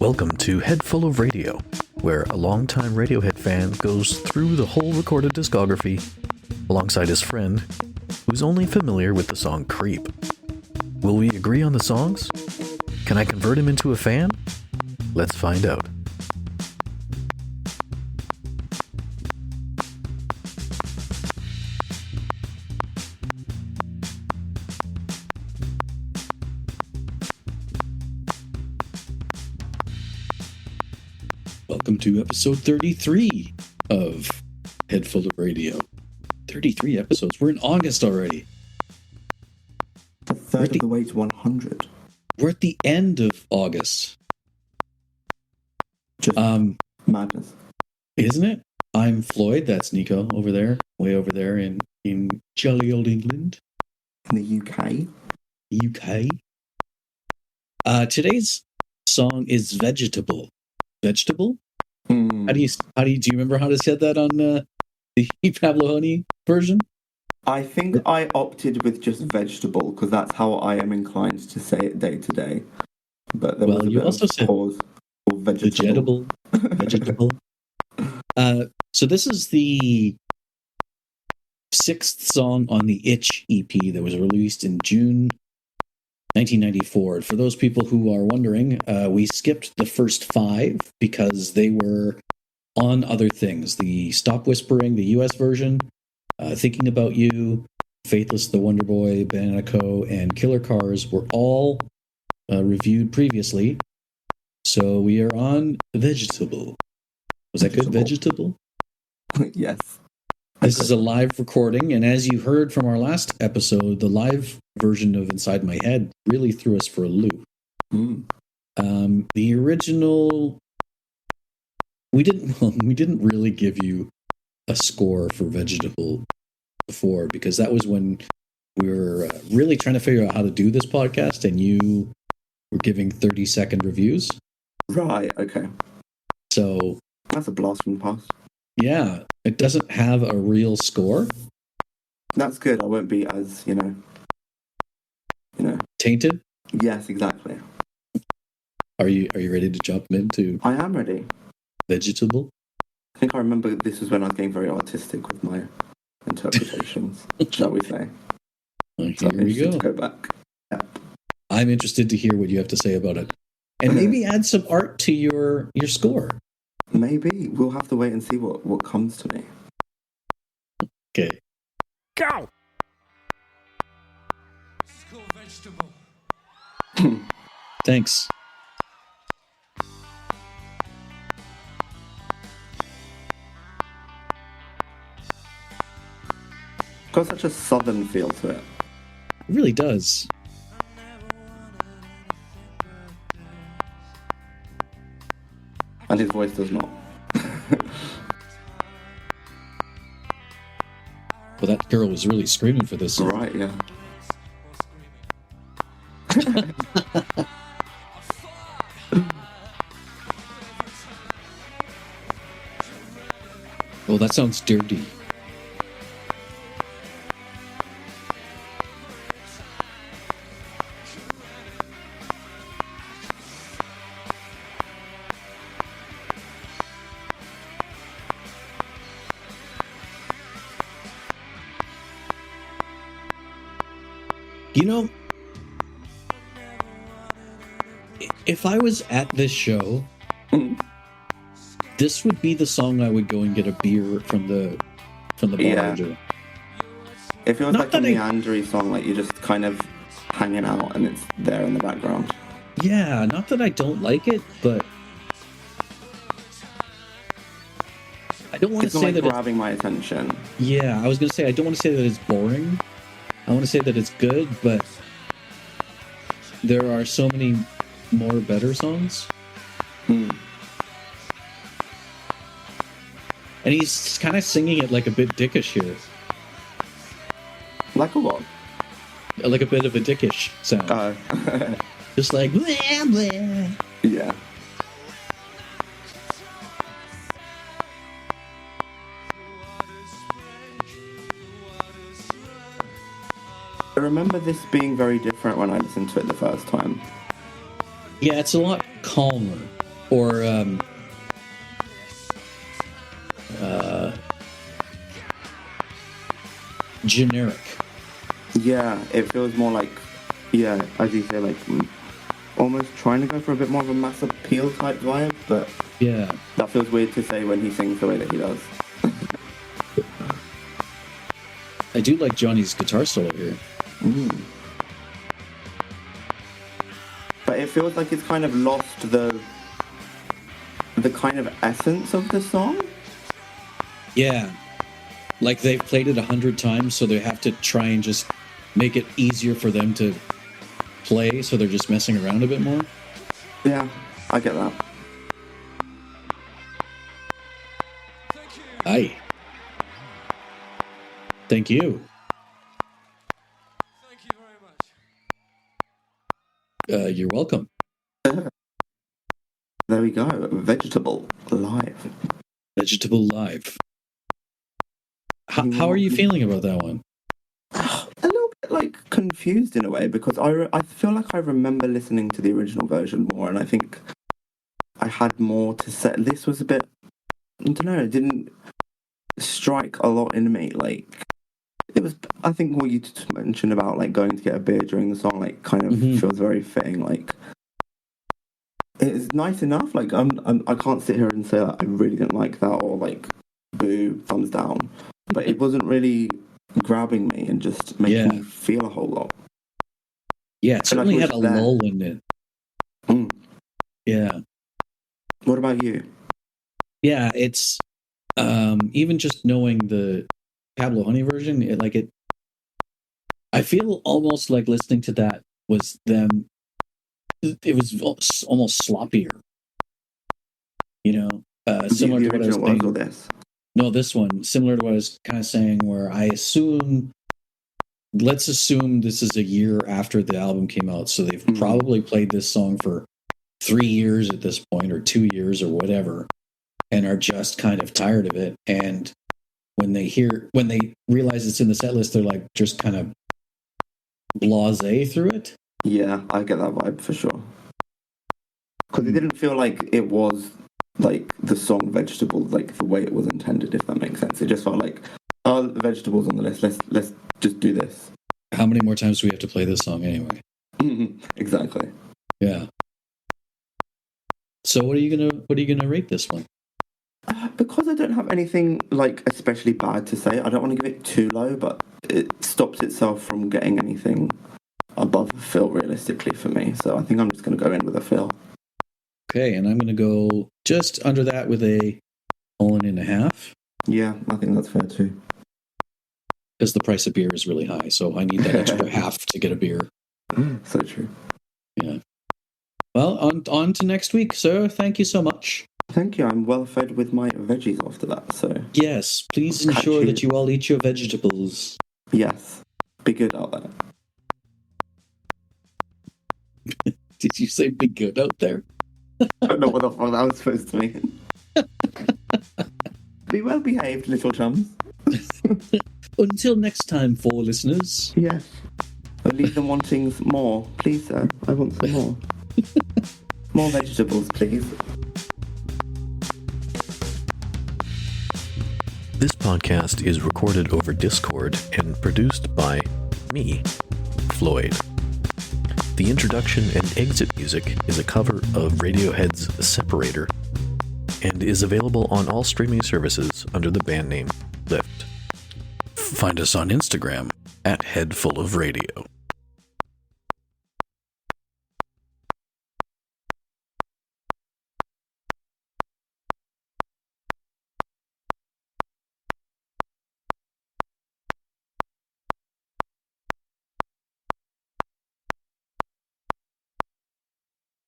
Welcome to Head Full of Radio, where a longtime Radiohead fan goes through the whole recorded discography alongside his friend, who's only familiar with the song Creep. Will we agree on the songs? Can I convert him into a fan? Let's find out. Welcome to episode 33 of Head Full of Radio. 33 episodes. We're in August already. A third of the way to 100. We're at the end of August. Just madness. Isn't it? I'm Floyd. That's Nico over there. Way over there in jolly old England. In the UK. Today's song is Vegetable. Vegetable? How do you remember how to say that on the Pablo Honey version? I think I opted with just vegetable because that's how I am inclined to say it day to day. But there was a bit of pause for vegetable. Vegetable. So this is the 6th song on the Itch EP that was released in June 1994. For those people who are wondering, we skipped the first 5 because they were on other things. The Stop Whispering, the US version, Thinking About You, Faithless the Wonder Boy, Bananaco, and Killer Cars were all reviewed previously. So we are on Vegetable. Was that good? Vegetable? Yes. This is a live recording, and as you heard from our last episode, the live version of Inside My Head really threw us for a loop. The original, we didn't really give you a score for Vegetable before, because that was when we were really trying to figure out how to do this podcast, and you were giving 30-second reviews. Right, okay. So that's a blast from the past. Yeah, it doesn't have a real score. That's good. I won't be as, you know. Tainted? Yes, exactly. Are you ready to jump into? I am ready. Vegetable? I think I remember this was when I was getting very artistic with my interpretations, shall we say. Well, so here we go. To go back. Yeah. I'm interested to hear what you have to say about it. And maybe add some art to your score. Maybe. We'll have to wait and see what comes to me. Okay. Go! This is called Vegetable. Thanks. Got such a southern feel to it. It really does. And his voice does not. Well, that girl was really screaming for this song. Right, yeah. Oh, that sounds dirty. You know, if I was at this show, this would be the song I would go and get a beer from the bar. Yeah. It feels like a meandery song, like you're just kind of hanging out and it's there in the background. Yeah, not that I don't like it, but I don't want to say that grabbing my attention. Yeah, I was going to say I don't want to say that it's boring. I want to say that it's good, but there are so many more better songs. And he's kind of singing it like a bit dickish here. Like a what? Like a bit of a dickish sound. Just like, blah, blah. Yeah. I remember this being very different when I listened to it the first time. Yeah, it's a lot calmer. Or generic. Yeah, it feels more like, yeah, as you say, like almost trying to go for a bit more of a mass appeal type vibe, but yeah, that feels weird to say when he sings the way that he does. I do like Johnny's guitar solo here. But it feels like it's kind of lost the kind of essence of the song. Yeah, like they've played it 100 times, so they have to try and just make it easier for them to play, so they're just messing around a bit more. Yeah, I get that. Aye. Thank you. Thank you very much. You're welcome. There we go. Vegetable live. Vegetable live. How are you feeling about that one? A little bit like confused in a way, because I feel like I remember listening to the original version more, and I think I had more to say. This was a bit, I don't know, it didn't strike a lot in me. Like, it was, I think what you mentioned about like going to get a beer during the song, like kind of feels very fitting. Like, it's nice enough. Like, I can't sit here and say that I really didn't like that, or like boo, thumbs down. But it wasn't really grabbing me and just making me feel a whole lot. Yeah, it certainly had a lull in it. Yeah. What about you? Yeah, it's even just knowing the Pablo Honey version, I feel almost like listening to that was them. It was almost sloppier, similar to what I was saying. Or this? No, this one, similar to what I was kind of saying, where let's assume this is a year after the album came out, so they've probably played this song for 3 years at this point, or 2 years, or whatever, and are just kind of tired of it. And when they realize it's in the set list, they're like just kind of blasé through it. Yeah, I get that vibe for sure. Because it didn't feel like it was like the song Vegetable, like the way it was intended, if that makes sense. It just felt like, oh, the Vegetable's on the list, let's just do this. How many more times do we have to play this song anyway? Exactly. Yeah. So what are you gonna rate this one? Because I don't have anything like especially bad to say, I don't want to give it too low, but it stops itself from getting anything above a fill realistically for me. So I think I'm just going to go in with a fill. Okay, and I'm going to go just under that with a 1.5. Yeah, I think that's fair too. Because the price of beer is really high, so I need that extra half to get a beer. So true. Yeah. Well, on to next week, sir. Thank you so much. Thank you. I'm well fed with my veggies after that, so... Yes, please ensure that you all eat your vegetables. Yes. Be good out there. Did you say be good out there? I don't know what the fuck that was supposed to mean. Be well behaved, little chums. Until next time, for listeners. Yes. But leave them wanting more. Please, sir. I want some more. More vegetables, please. This podcast is recorded over Discord and produced by me, Floyd. The introduction and exit music is a cover of Radiohead's Separator and is available on all streaming services under the band name Lift. Find us on Instagram @HeadFullOfRadio.